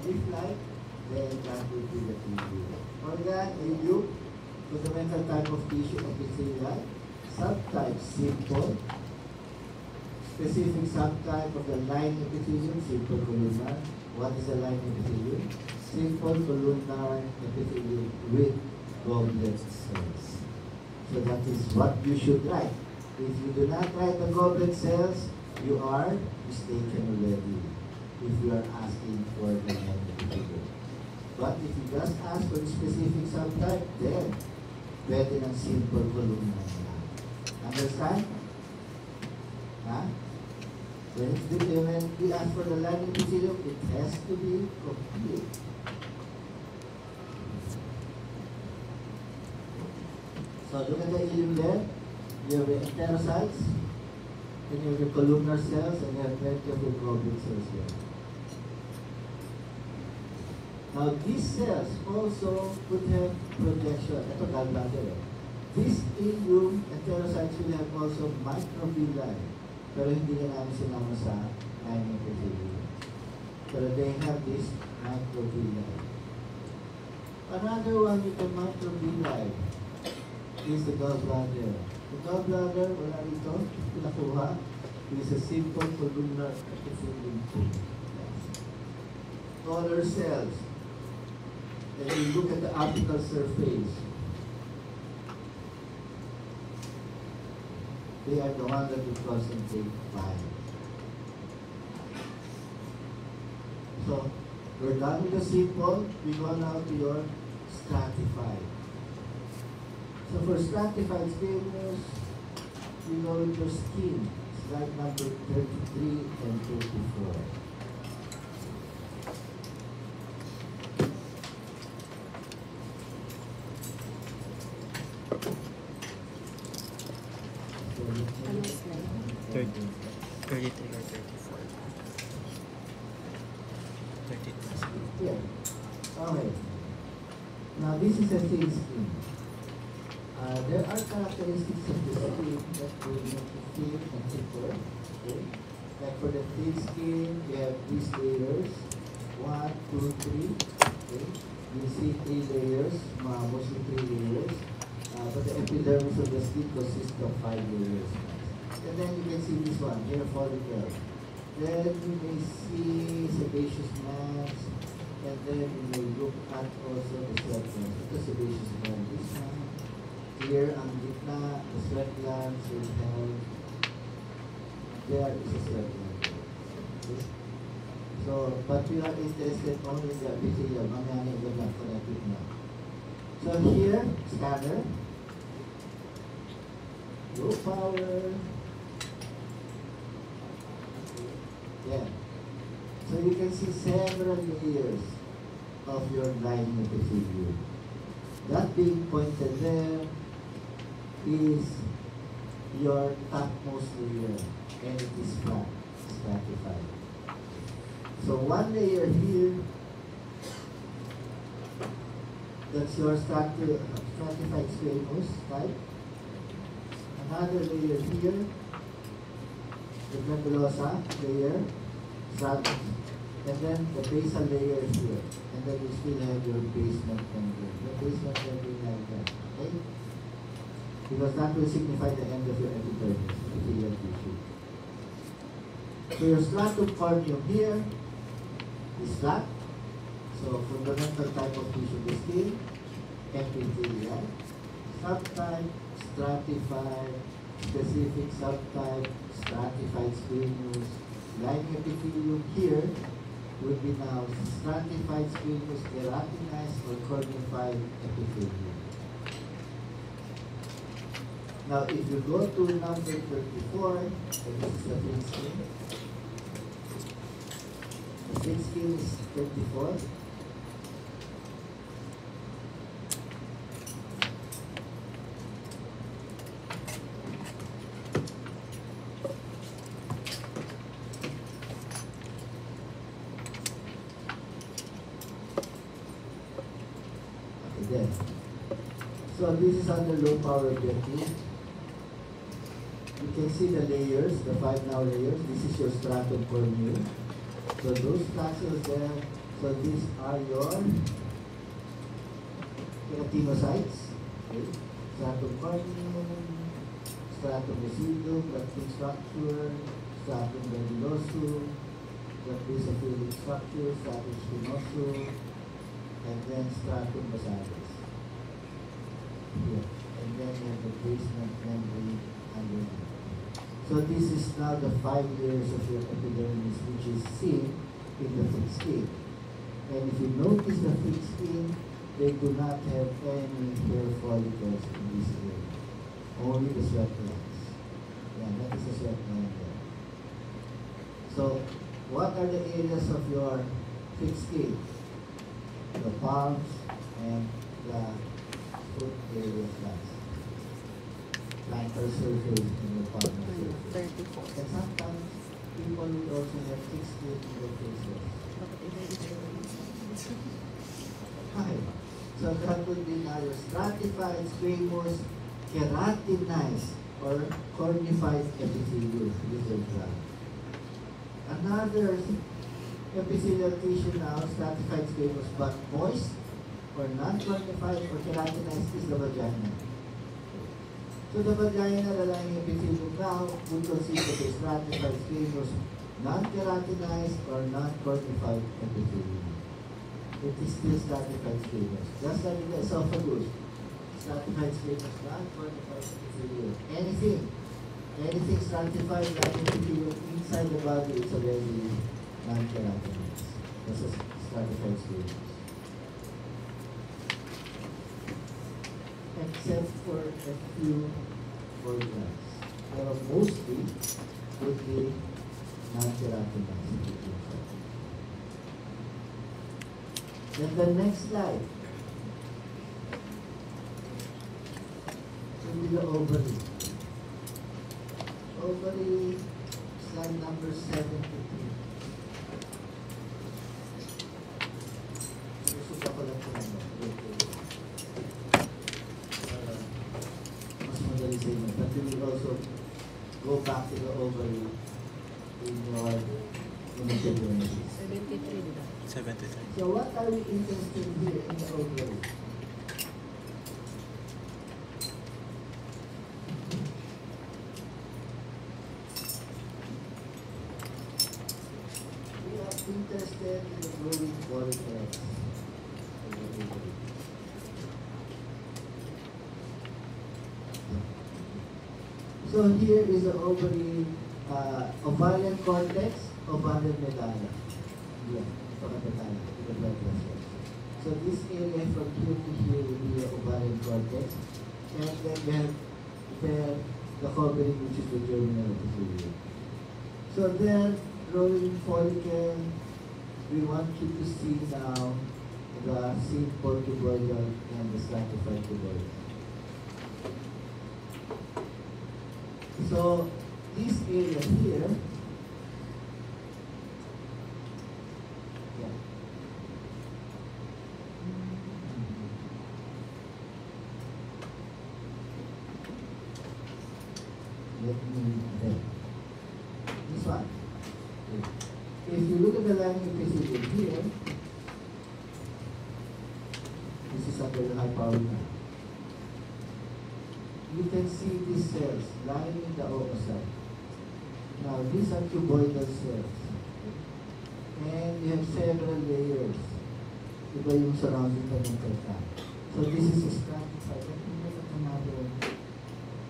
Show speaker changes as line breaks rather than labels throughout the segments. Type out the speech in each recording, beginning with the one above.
If like, then that will be the tissue. Organ, review, fundamental type of tissue, epithelial, subtype, simple, specific subtype of the line epithelium, simple columnar. What is a line epithelium? Simple columnar epithelium with goblet cells. So that is what you should write. If you do not write the goblet cells, you are mistaken already if you are asking for the line epithelium. But if you just ask for the specific subtype, then pwede ng simple columnar. Understand? Huh? When we ask for the line epithelium, it has to be complete. So look at the ileum there. You have the enterocytes, and you have the columnar cells, and you have plenty of the goblet cells here. Now these cells also could have projection. Ito gallbladder. This ileum enterocytes will have also microvilli, pero hindi na namin sinama sa line epithelium. Pero they have this microvilli. Another one with the microvilli is the gallbladder. The gallbladder, wala rito, pinakuha, is a simple columnar epithelium tube. Taller cells. And you look at the apical surface. They are the ones that we concentrate bile. So, we're done with the simple. We go now to your stratified. So for stratified squamous, we go with your skin. Slide number 33 and 34.
Ano slide?
33 or 34. 32.
Yeah. Okay. Now this is a thin skin. There are characteristics of the skin that will make it thin and thicker. Okay? Like for the thin skin, we have these layers. 1, 2, 3. Okay? You see 3 layers, mostly 3 layers. But the epidermis of the skin consists of 5 layers. And then you can see this one, hair follicle. Then you may see sebaceous glands, and then you may look at also the sweat glands. Ito sebaceous gland, this one. Here, ang gitna, the sweat glands will have, there is a sweat gland. Okay? So, but we are interested only in the epithelium, mamaya na iba lang for the epithelium. So here, scanner, low power. Yeah. So you can see several layers of your lining epithelium. That being pointed there is your topmost layer, and it is flat, stratified. So one layer here, that's your stratified squamous type. Another layer here, the granulosa layer, and then the basal layer here. And then you still have your basement membrane. The basement membrane like that, okay? Because that will signify the end of your epidermis, epithelial tissue. So your stratum corneum here is flat. So fundamental type of tissue, the skin, epithelial. Subtype, stratified, specific subtype, stratified squamous. Lining epithelium here would be now stratified squamous, keratinized, or cornified epithelium. Now, if you go to number 34, so this is the thin skin. The thin skin is 34. There. So this is under low power objective. You can see the layers, the 5 now layers. This is your stratum corneum. So those tassels there So these are your keratinocytes. Okay. Stratum corneum, stratum lucidum, ducting structure, stratum glandulosum, the basophilic structure, stratum spinosum, and then stratum basalis. Here. And then you have the basement membrane underneath. So this is now the 5 layers of your epidermis, which is seen in the thick skin. And if you notice the thick skin, they do not have any hair follicles in this area. Only the sweat glands. Yeah, that is the sweat gland there. So, what are the areas of your thick skin? The palms and the foot areas last. Plantar surface and the palmar surface.
34.
And sometimes people will also have thick skin in their faces.
Bakit iba yung itsura niya?
Hi. So that would be now your stratified, squamous, keratinized, or cornified epithelium. This is that. Another epithelial tissue now, stratified, squamous, but moist, or non-cornified, or keratinized is the vagina. So the vagina, the lining epithelium now, would consist of a stratified, squamous, non-keratinized, or non-cornified epithelium. It is still stratified squamous. Just like in the esophagus, stratified squamous, non-cornified epithelium. Anything stratified lining epithelium inside the body is already non-keratinized. This is stratified squamous. Except for a few organs. Pero mostly would be non-keratinized. Then the next slide will be the ovary. Ovary, slide number 73. Susunod ako lang po naman. Mas madali sa inyo. But you will also go back to the ovary in your imaginations.
73, di ba?
73.
So what are we interested in here in the ovary? We are interested in the growing follicles of the ovary. So here is the ovary, ovarian cortex, ovarian medulla. Yeah, the blood vessels. So this area from here to here will be the ovarian cortex, and then we have there the covering, which is the germinal epithelium. So then, growing follicle, we want you to see now the simple cuboidal and the stratified cuboidal. So this area here, yeah. Let me read that. This one. If you look at the lining epithelium here, this is under the high power now. You can see these cells lining the oocyte. Now, these are cuboidal cells. And you have several layers. Iba yung surrounding ka ng teta. So, this is a stratified. Let me look at another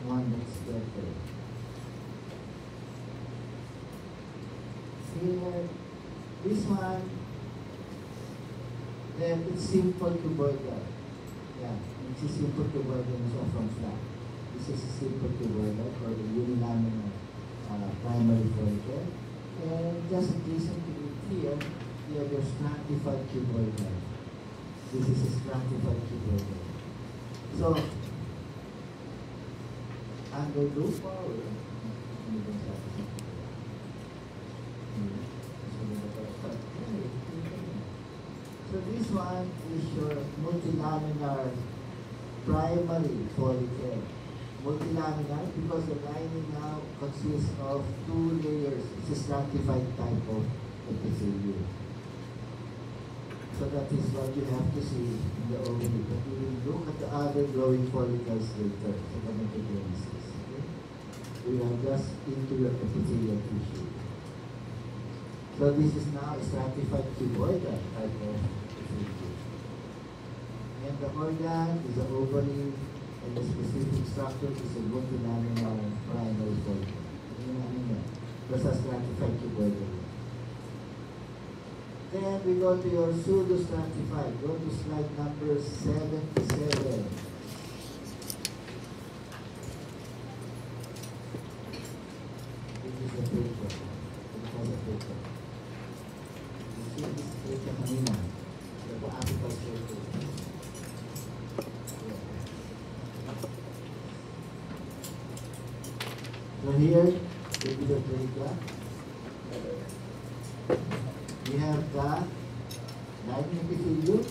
one that's better. Here, this one, then it's simple cuboidal. Yeah, it's a simple cuboidal so from flat. This is a simple cuboidal or the unilaminar primary follicle. And just adjacent to it here, you have your stratified cuboidal. This is a stratified cuboidal. So, under low power, so this one is your multilaminar primary follicle. Multilaminar because the lining now consists of 2 layers. It's a stratified type of epithelium. So that is what you have to see in the ovary. But we will look at the other glowing follicles later, so gametogenesis. Okay? We are just into your epithelial tissue. So this is now a stratified cuboidal type of epithelium. And the organ is the ovary, and the specific structure is a multilaminal primary follicle. Yun namin yan. Basta stratified cuboidal. Then we go to your pseudostratified. Go to slide number 77. This is the paper. This is the paper. You see this paper kanina. The apical circle. So here, this is the trachea. We have the lining epithelium,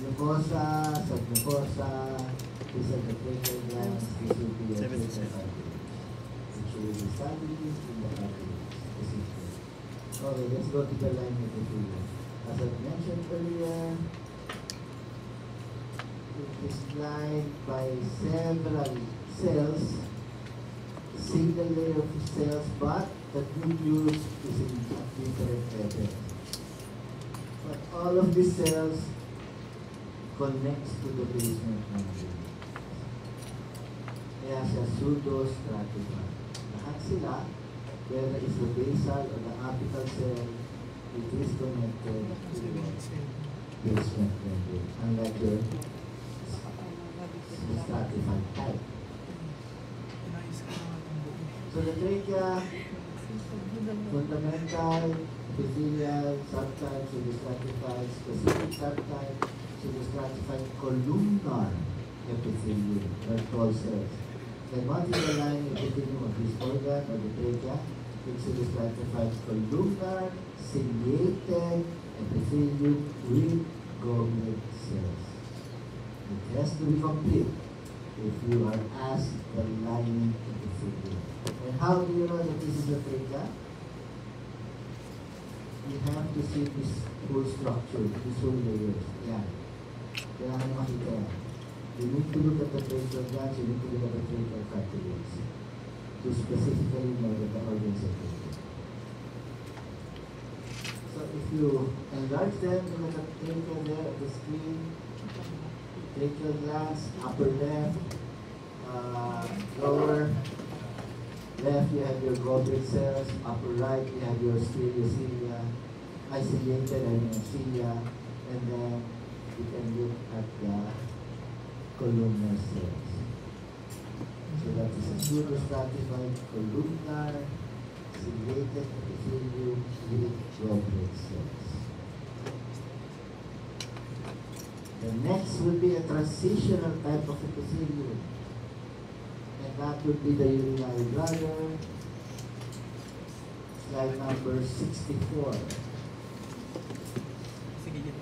mucosa, submucosa, these are the tracheal glands, this will be a tracheal artery, which will be studied in the artery specifically. Okay, let's go to the lining epithelium. As I mentioned earlier, it is lined by several cells, single layer of cells, but the nucleus is in different levels. But all of these cells connects to the basement membrane. Kaya siya pseudostratified. Lahat sila, whether it's the basal or the apical cell, it is connected to the basement membrane. Unlike the stratified type. So the trachea, fundamental, epithelial, subtype, pseudostratified, specific subtype, pseudostratified columnar epithelium, or tall cells. Then what is the lining epithelium of this organ or the trachea? It's pseudostratified columnar ciliated epithelium with goblet cells. It has to be complete if you are asked the lining epithelium. And how do you know that this is the trachea? You have to see this whole structure, these whole layers. Yan. Kailangan mo makita yan. You need to look at the tracheal glands, you need to look at the tracheal cartilages to specifically know that the organs are trachea. So if you enlarge them, look at the trachea there at the screen, tracheal glands, upper left, lower left you have your goblet cells, upper right you have your stereocilia, isolated cilia, and then you can look at the columnar cells. So that is a pseudostratified columnar ciliated epithelium with goblet cells. The next will be a transitional type of epithelium. And that would be the urinary bladder. Slide number 64.
Sige, yan.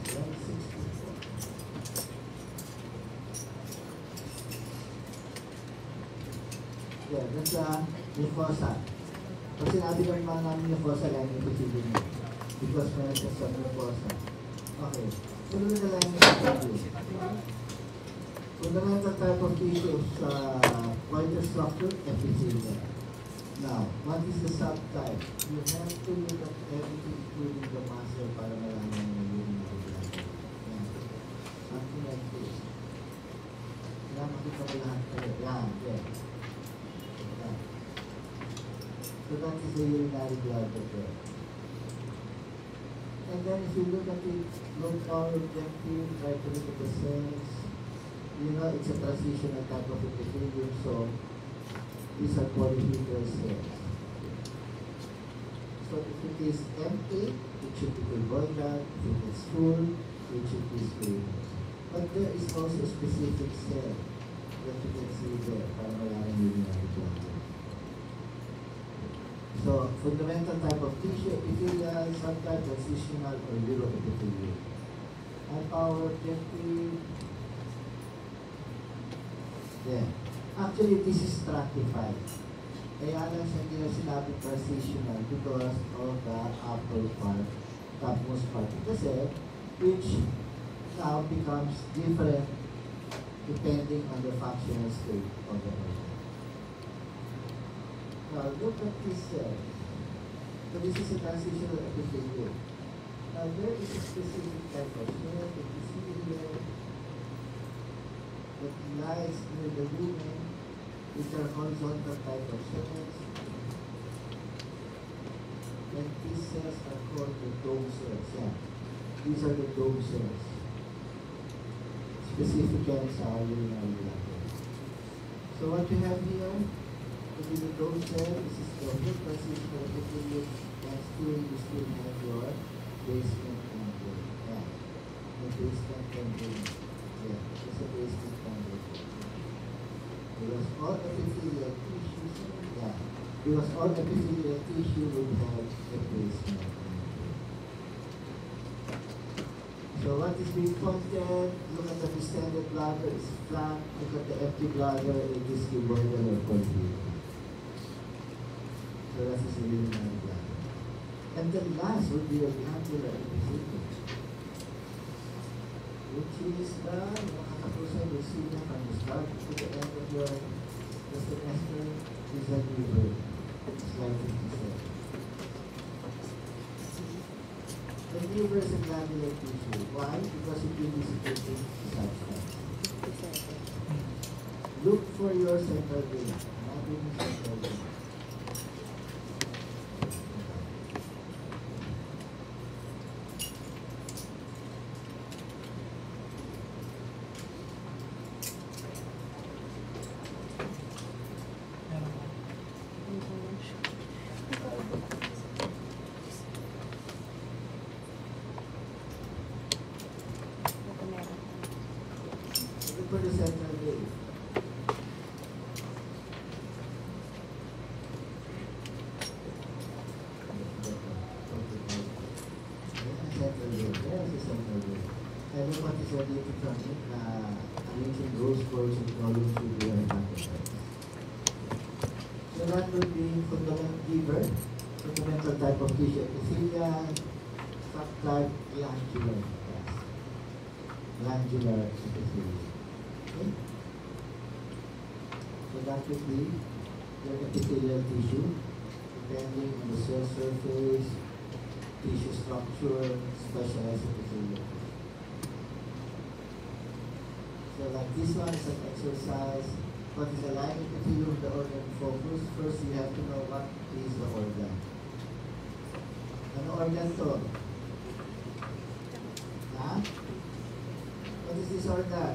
Slide 64. Yeah, that's mucosa. Pag sinabi ng mga namin mucosa, lang yung epithelium mo. Because meron siya sa mucosa. Okay. Sunod na lang yung epithelium. Fundamental type of tissue sa vital structure, epithelium. Now, what is the subtype? You have to look at everything including the muscle para malaman yung urinary bladder. Yan. Something like this. Kailangan makita mo lahat kayo. Yan. Yan. Yan. So that is the urinary bladder there. And then if you look at it, look all objective, try to look at the cells. You know, it's a transitional type of epithelium, so these are polyhedral cells. So if it is empty, it should be cuboidal. If it is full, it should be spherical. But there is also a specific cell that you can see there para malaman yung urinary bladder. So, fundamental type of tissue, epithelial, subtype, transitional, or uroepithelial. And our objective, yeah. Actually, this is stratified. Kaya lang siya hindi na sinabi transitional because of the upper part, topmost part. Kasi, which now becomes different depending on the functional state of the organ. Now, look at this cell. So this is a transitional epithelium. Now, there is a specific type of cell that you see here that lies near the lumen, which are horizontal type of cells. And these cells are called the dome cells. Yeah. These are the dome cells. Specifically sa urinary bladder. So what we have here, to be the dome cell, this is the whole transitional epithelium, and still you still have your basement membrane. Yeah. The basement membrane. Yeah, it's a basement membrane. Because all epithelial tissues, yeah, because all epithelial tissue will have a basement membrane. So what is being pointed? Look at the distended bladder, it's flat. Look at the empty bladder, it is cuboidal or polyp. So that is the urinary bladder. And the last would be a glandular epithelium, which is the nakakapusan you see na from the start to the end of your the semester is a river. Slide 57. The liver is a glandular tissue. Why? Because it will be secreting substance. Look for your central vein. Not in central vein. Look for the central vein. Central vein. There is a central vein. And look what is radiating from it. Arranging those folds and columns with your hepatocytes. So that would be fundamental type of tissue. Epithelial, subtype, glandular. Yes. Glandular epithelium. Okay? So that would be your epithelial tissue, depending on the cell surface, tissue structure, specialized epithelium. So like this one is an exercise. What is the line epithelium of the organ focus? First you have to know what is the organ. Ano organ to? Ha? What is this organ?